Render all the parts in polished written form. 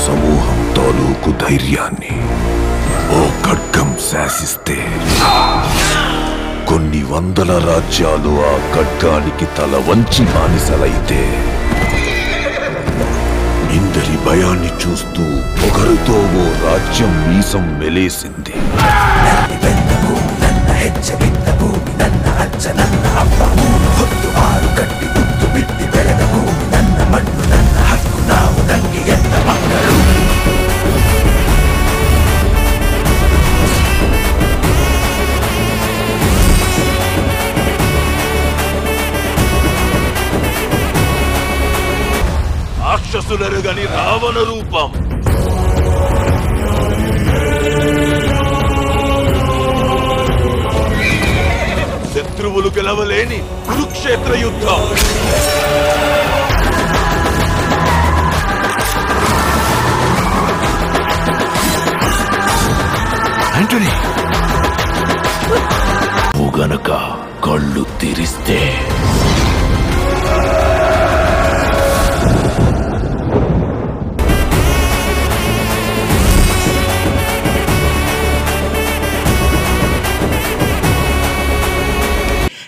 సమూహం తాలూకు ధైర్యాన్ని ఓ ఖడ్గం శాసిస్తే కొన్ని వందల రాజ్యాలు ఆ ఖడ్గానికి తల వంచి బానిసలైతే ఇందరి భయాన్ని చూస్తూ ఒకరితో ఓ రాజ్యం మీసం మెలేసింది. రాక్షసులరుగని రావణ రూపం, శత్రువులు గెలవలేని కురుక్షేత్ర యుద్ధం. ఆంటనీ, నువ్వు గనక కళ్ళు తెరిస్తే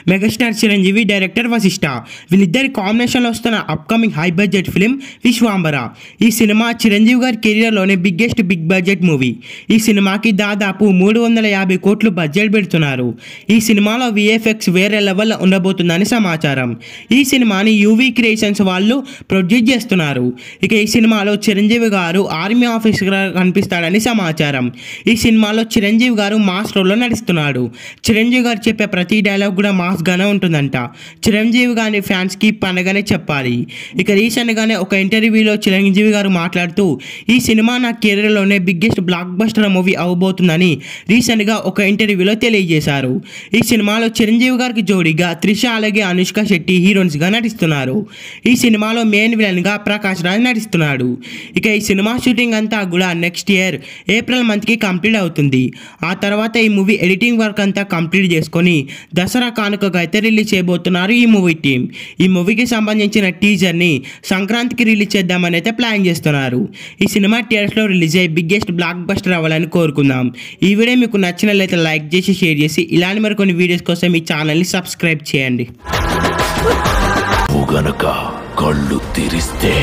మెగాస్టార్ చిరంజీవి, డైరెక్టర్ వశిష్ఠ వీళ్ళిద్దరి కాంబినేషన్లో వస్తున్న upcoming high budget film Vishwambhara. ఈ సినిమా చిరంజీవి గారి కెరియర్లోనే బిగ్ బడ్జెట్ మూవీ. ఈ సినిమాకి దాదాపు 350 కోట్లు బడ్జెట్ పెడుతున్నారు. ఈ సినిమాలో విఎఫ్ఎక్స్ వేరే లెవెల్లో ఉండబోతుందని సమాచారం. ఈ సినిమాని యూవీ క్రియేషన్స్ వాళ్ళు ప్రొడ్యూస్ చేస్తున్నారు. ఇక ఈ సినిమాలో చిరంజీవి గారు ఆర్మీ ఆఫీసర్గా కనిపిస్తాడని సమాచారం. ఈ సినిమాలో చిరంజీవి గారు మాస్ రోల్లో నడుస్తున్నాడు. చిరంజీవి గారు చెప్పే ప్రతి డైలాగ్ కూడా గానే ఉంటుందంట. చిరంజీవి గారి ఫ్యాన్స్కి పండగనే చెప్పాలి. ఇక రీసెంట్గానే ఒక ఇంటర్వ్యూలో చిరంజీవి గారు మాట్లాడుతూ ఈ సినిమా నా కెరీర్లోనే బిగ్గెస్ట్ బ్లాక్ బస్టర్ మూవీ అవబోతుందని రీసెంట్గా ఒక ఇంటర్వ్యూలో తెలియజేశారు. ఈ సినిమాలో చిరంజీవి గారికి జోడీగా త్రిష అలాగే అనుష్క శెట్టి హీరోయిన్స్గా నటిస్తున్నారు. ఈ సినిమాలో మెయిన్ విలన్గా ప్రకాష్ రాజ్ నటిస్తున్నాడు. ఇక ఈ సినిమా షూటింగ్ అంతా కూడా నెక్స్ట్ ఇయర్ ఏప్రిల్ మంత్కి కంప్లీట్ అవుతుంది. ఆ తర్వాత ఈ మూవీ ఎడిటింగ్ వర్క్ అంతా కంప్లీట్ చేసుకొని దసరా కానుక అయితే రిలీజ్ చేయబోతున్నారు ఈ మూవీ టీం. ఈ మూవీకి సంబంధించిన టీజర్ని సంక్రాంతికి రిలీజ్ చేద్దామని అయితే ప్లాన్ చేస్తున్నారు. ఈ సినిమా థియేటర్స్లో రిలీజ్ అయ్యి బిగ్గెస్ట్ బ్లాక్ బస్టర్ అవ్వాలని కోరుకుందాం. ఈ వీడియో మీకు నచ్చినట్లయితే లైక్ చేసి షేర్ చేసి ఇలాంటి మరికొన్ని వీడియోస్ కోసం ఈ ఛానల్ని సబ్స్క్రైబ్ చేయండి. కళ్ళు తెరిస్తే